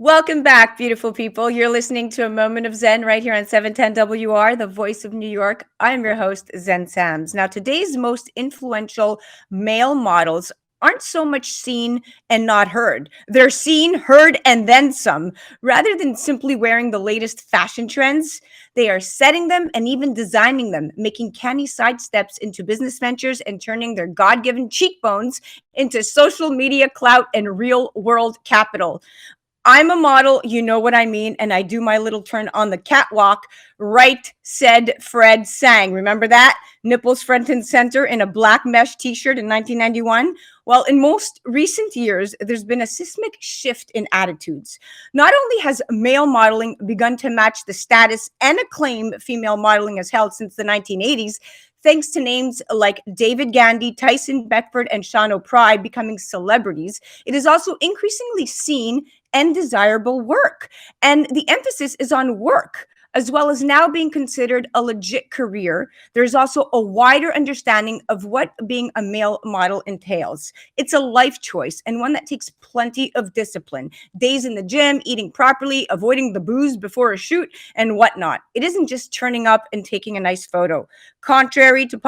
Welcome back, beautiful people. You're listening to a moment of Zen right here on 710 WR, the voice of New York. I'm your host, Zen Sams. Now, today's most influential male models aren't so much seen and not heard. They're seen, heard, and then some. Rather than simply wearing the latest fashion trends, they are setting them and even designing them, making canny sidesteps into business ventures and turning their God given cheekbones into social media clout and real world capital. I'm a model, you know what I mean, and I do my little turn on the catwalk. Right, said Fred sang. Remember that? Nipples front and center in a black mesh t-shirt in 1991. Well, in most recent years, there's been a seismic shift in attitudes. Not only has male modeling begun to match the status and acclaim female modeling has held since the 1980s, thanks to names like David Gandy, Tyson Beckford, and Sean O'Pride becoming celebrities, it is also increasingly seen and desirable work. And the emphasis is on work, as well as now being considered a legit career. There's also a wider understanding of what being a male model entails. It's a life choice and one that takes plenty of discipline. Days in the gym, eating properly, avoiding the booze before a shoot, and whatnot. It isn't just turning up and taking a nice photo. Contrary to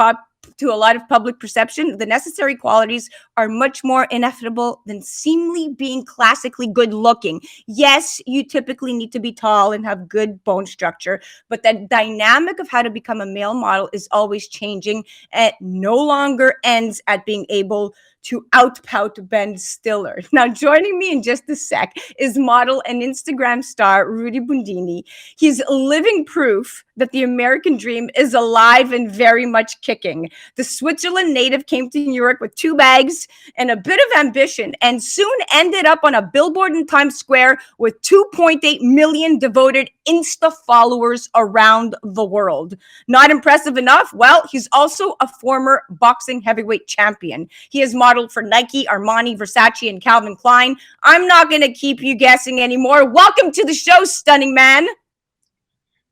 a lot of public perception, the necessary qualities are much more inevitable than seemingly being classically good looking. Yes, you typically need to be tall and have good bone structure, but the dynamic of how to become a male model is always changing and no longer ends at being able to outpout Ben Stiller. Now, joining me in just a sec is model and Instagram star Rudy Bundini. He's living proof that the American dream is alive and very much kicking. The Switzerland native came to New York with 2 bags and a bit of ambition and soon ended up on a billboard in Times Square with 2.8 million devoted Insta followers around the world. Not impressive enough? Well, he's also a former boxing heavyweight champion. He has modeled for Nike, Armani, Versace, and Calvin Klein. I'm not going to keep you guessing anymore. Welcome to the show, stunning man.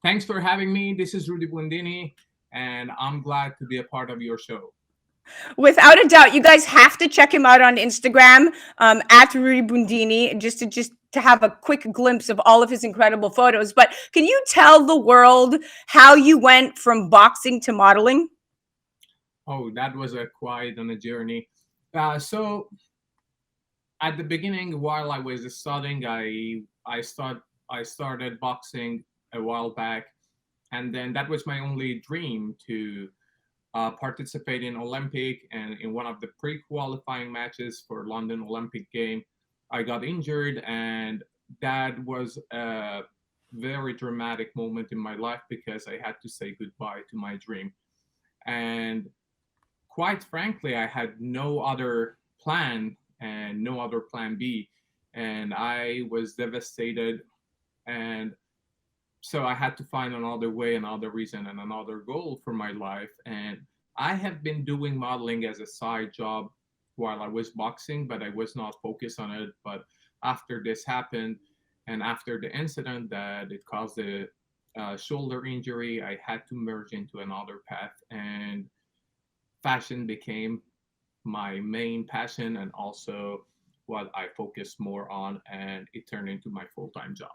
Thanks for having me. This is Rudy Bundini, and I'm glad to be a part of your show. Without a doubt, you guys have to check him out on Instagram at Rudy Bundini, just to have a quick glimpse of all of his incredible photos. But can you tell the world how you went from boxing to modeling? Oh, that was a quite on a journey. So at the beginning, while I was studying, I started boxing a while back, and then that was my only dream to participate in Olympic. And in one of the pre-qualifying matches for London Olympic game, I got injured, and that was a very dramatic moment in my life because I had to say goodbye to my dream. And quite frankly, I had no other plan and no other plan B, and I was devastated. And so I had to find another way, another reason, and another goal for my life. And I have been doing modeling as a side job while I was boxing, but I was not focused on it. But after this happened, and after the incident that it caused a shoulder injury, I had to merge into another path, and fashion became my main passion and also what I focused more on, and it turned into my full-time job.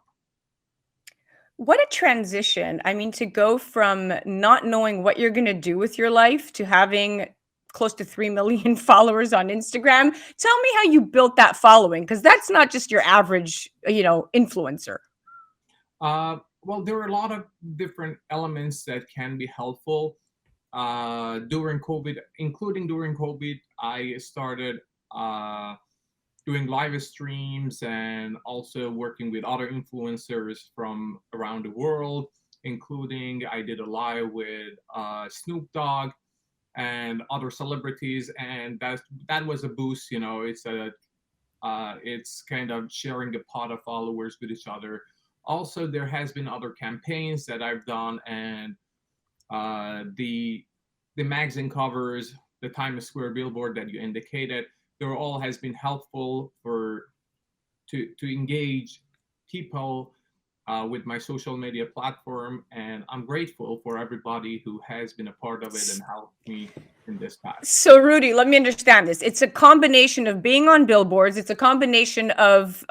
What a transition. I mean, to go from not knowing what you're going to do with your life to having close to 3 million followers on Instagram. Tell me how you built that following, because that's not just your average, influencer. Well, there are a lot of different elements that can be helpful. During COVID, including during COVID, I started doing live streams and also working with other influencers from around the world, including I did a live with Snoop Dogg and other celebrities, and that was a boost. It's kind of sharing a pot of followers with each other. Also, there has been other campaigns that I've done, and the magazine covers, the Times Square billboard that you indicated, there all has been helpful for to engage people with my social media platform, and I'm grateful for everybody who has been a part of it and helped me in this path. So Rudy, let me understand this. It's a combination of being on billboards. It's a combination of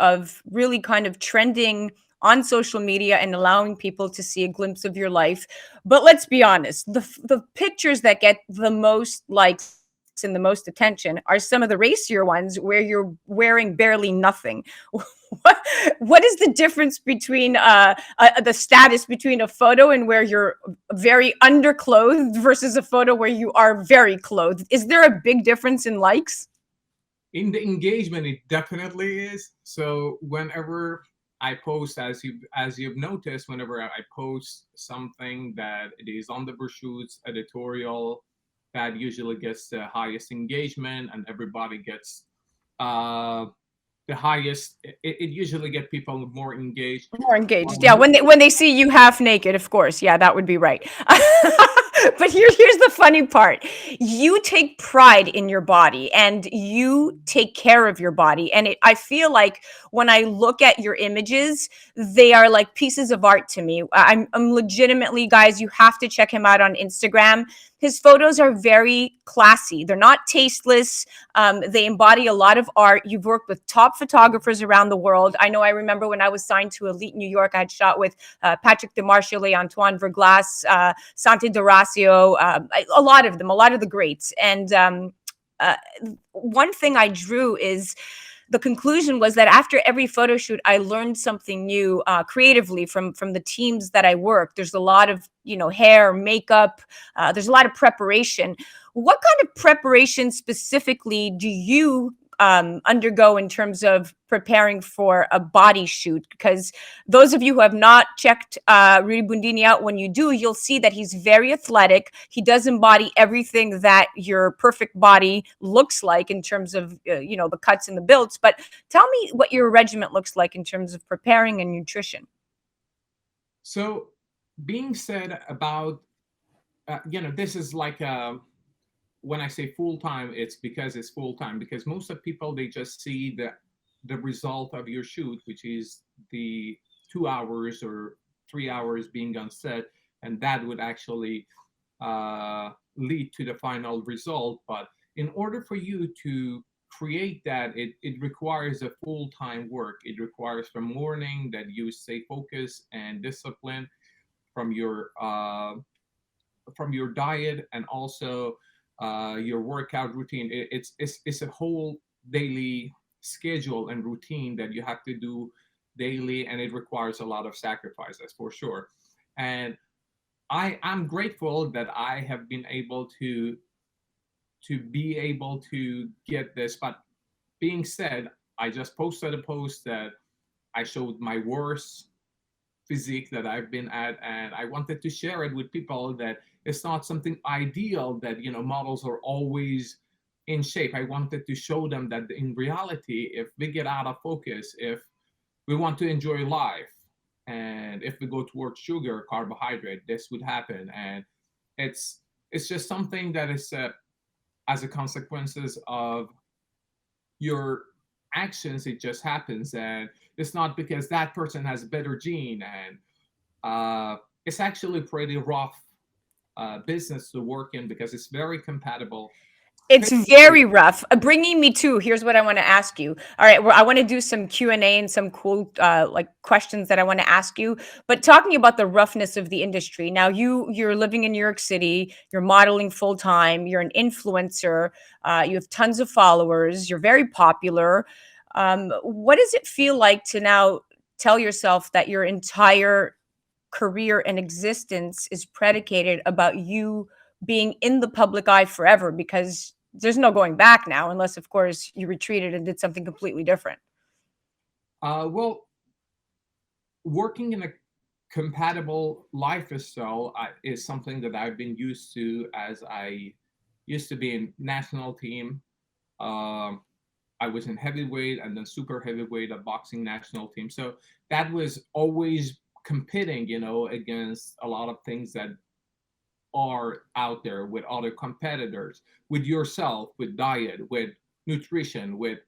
really kind of trending on social media and allowing people to see a glimpse of your life. But let's be honest, the pictures that get the most likes and the most attention are some of the racier ones where you're wearing barely nothing. what what is the difference between the status between a photo and where you're very underclothed versus a photo where you are very clothed? Is there a big difference in likes? In the engagement, it definitely is. So whenever I post, as you've noticed, whenever I post something that it is on the brochures editorial, that usually gets the highest engagement, and everybody gets uh, the highest. It usually get people more engaged. More engaged, yeah. Um, When they see you half naked, of course, yeah, that would be right. But here's the funny part: you take pride in your body, and you take care of your body. And I feel like when I look at your images, they are like pieces of art to me. I'm legitimately, guys, you have to check him out on Instagram. His photos are very classy. They're not tasteless. They embody a lot of art. You've worked with top photographers around the world. I know, I remember when I was signed to Elite New York, I had shot with Patrick Demarchelier, Antoine Verglas, Santi D'Orazio, a lot of them, a lot of the greats. And uh, one thing I drew is the conclusion was that after every photo shoot, I learned something new creatively from the teams that I work. There's a lot of hair, makeup. There's a lot of preparation. What kind of preparation specifically do you undergo in terms of preparing for a body shoot? Because those of you who have not checked Rudy Bundini out, when you do, you'll see that he's very athletic. He does embody everything that your perfect body looks like in terms of the cuts and the builds. But tell me what your regiment looks like in terms of preparing and nutrition. so being said about this is like when I say full time, it's because it's full time. Because most of people, they just see the result of your shoot, which is the 2 hours or 3 hours being on set, and that would actually lead to the final result. But in order for you to create that, it requires a full time work. It requires from morning that you stay focused and disciplined from your diet, and also your workout routine. It's a whole daily schedule and routine that you have to do daily, and it requires a lot of sacrifices for sure. And I'm grateful that I have been able to get this. But being said, I just posted a post that I showed my worst physique that I've been at, and I wanted to share it with people that it's not something ideal that models are always in shape. I wanted to show them that in reality, if we get out of focus, if we want to enjoy life, and if we go towards sugar, carbohydrate, this would happen. And it's just something that is as a consequences of your actions. It just happens, and it's not because that person has a better gene. And it's actually pretty rough business to work in, because it's very compatible. It's very rough. Bringing me to, here's what I want to ask you. All right, well, I want to do some Q&A and some cool like questions that I want to ask you. But talking about the roughness of the industry. Now, you're living in New York City, you're modeling full time, you're an influencer, you have tons of followers, you're very popular. What does it feel like to now tell yourself that your entire career and existence is predicated about you being in the public eye forever? Because there's no going back now, unless of course you retreated and did something completely different. Well, working in a compatible lifestyle is something that I've been used to, as I used to be in national team. Um, I was in heavyweight and then super heavyweight at boxing national team. So that was always competing, against a lot of things that are out there with other competitors, with yourself, with diet, with nutrition, with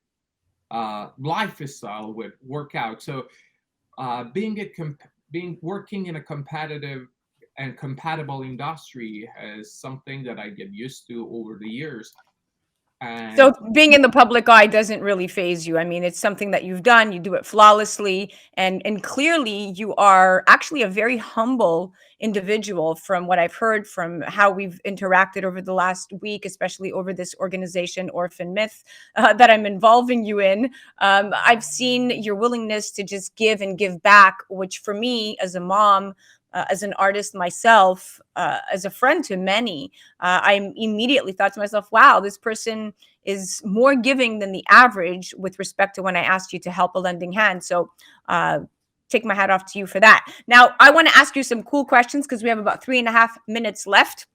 lifestyle, with workout. So being being working in a competitive and compatible industry is something that I get used to over the years. So And being in the public eye doesn't really phase you. I mean, it's something that you've done, you do it flawlessly, and clearly you are actually a very humble individual from what I've heard, from how we've interacted over the last week, especially over this organization, Orphan Myth, that I'm involving you in. I've seen your willingness to just give and give back, which for me as a mom, as an artist myself, as a friend to many, I immediately thought to myself, wow, this person is more giving than the average with respect to when I asked you to help a lending hand. So, take my hat off to you for that. Now, I want to ask you some cool questions because we have about 3.5 minutes left.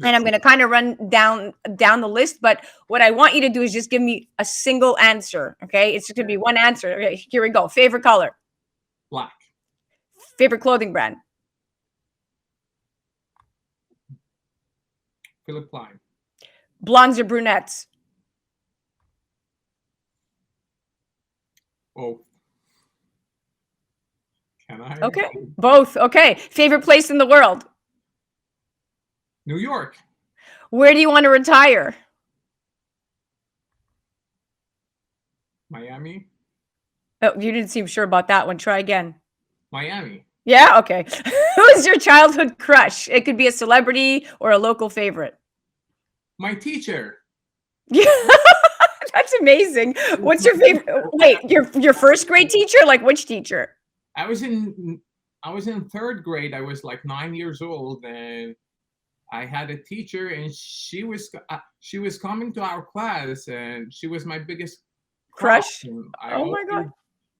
And I'm going to kind of run down the list, but what I want you to do is just give me a single answer. Okay, it's just going to be one answer. Okay, here we go. Favorite color? black, Favorite clothing brand? Philip Klein, Blondes or brunettes? both. Can I? Okay, both. Okay, favorite place in the world? New York, Where do you want to retire? Miami, Oh, you didn't seem sure about that one. Try again. Miami. Yeah, okay. Who's your childhood crush? It could be a celebrity or a local favorite. My teacher. Yeah, that's amazing. What's your favorite? Wait, your first grade teacher? Like which teacher? I was in third grade. I was like 9 years old, and I had a teacher, and she was coming to our class, and she was my biggest Crush? And Oh my God.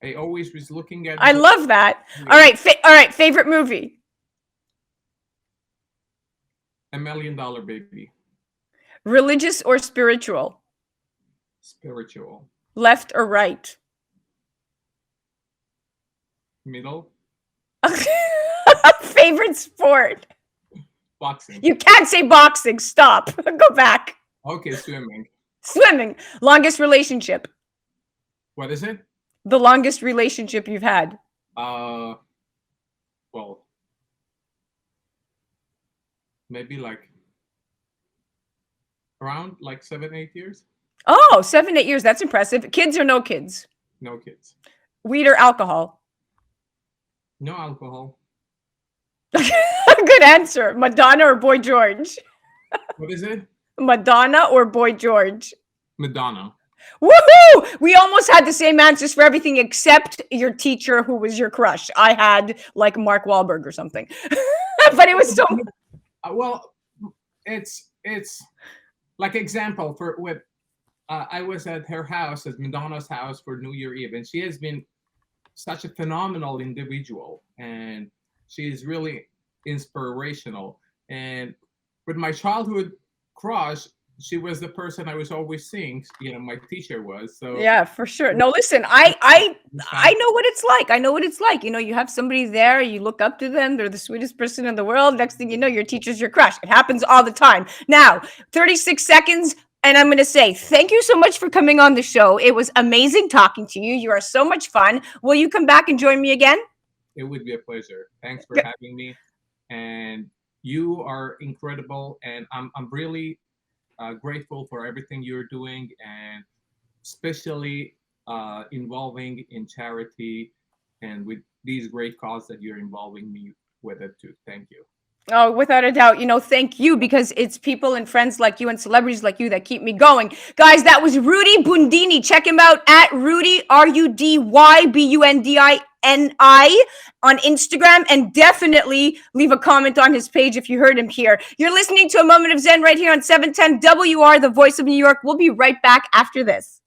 I always was looking at. I love that. Yeah. All right. Favorite movie? $1 Million Baby. Religious or spiritual? Spiritual. Left or right? Middle. Favorite sport? Boxing. You can't say boxing. Stop. Go back. Okay, swimming. Swimming. Longest relationship? What is it? The longest relationship you've had? Well, maybe like around like 7-8 years. Oh, 7-8 years. That's impressive. Kids or no kids? No kids. Weed or alcohol? No alcohol. Good answer. Madonna or Boy George? What is it? Madonna or Boy George? Madonna. Woohoo! We almost had the same answers for everything except your teacher who was your crush. I had like Mark Wahlberg or something. But it was so... Well, it's like example for with I was at her house, at Madonna's house for New Year Eve, and she has been such a phenomenal individual, and she is really inspirational. And with my childhood crush, she was the person I was always seeing. You know, my teacher was. So yeah, for sure. No, listen, I know what it's like. I know what it's like. You know, you have somebody there, you look up to them, they're the sweetest person in the world. Next thing you know, your teacher's your crush. It happens all the time. Now, 36 seconds, and I'm going to say thank you so much for coming on the show. It was amazing talking to you. You are so much fun. Will you come back and join me again? it would be a pleasure. Thanks for having me. And you are incredible. And I'm really grateful for everything you're doing, and especially involving in charity and with these great causes that you're involving me with it too. Thank you. Oh, without a doubt. You know, thank you, because it's people and friends like you and celebrities like you that keep me going. Guys, that was Rudy Bundini. Check him out at Rudy, RUDYBUNDINI on Instagram, and definitely leave a comment on his page if you heard him here. You're listening to A Moment of Zen right here on 710 WR, the voice of New York. We'll be right back after this.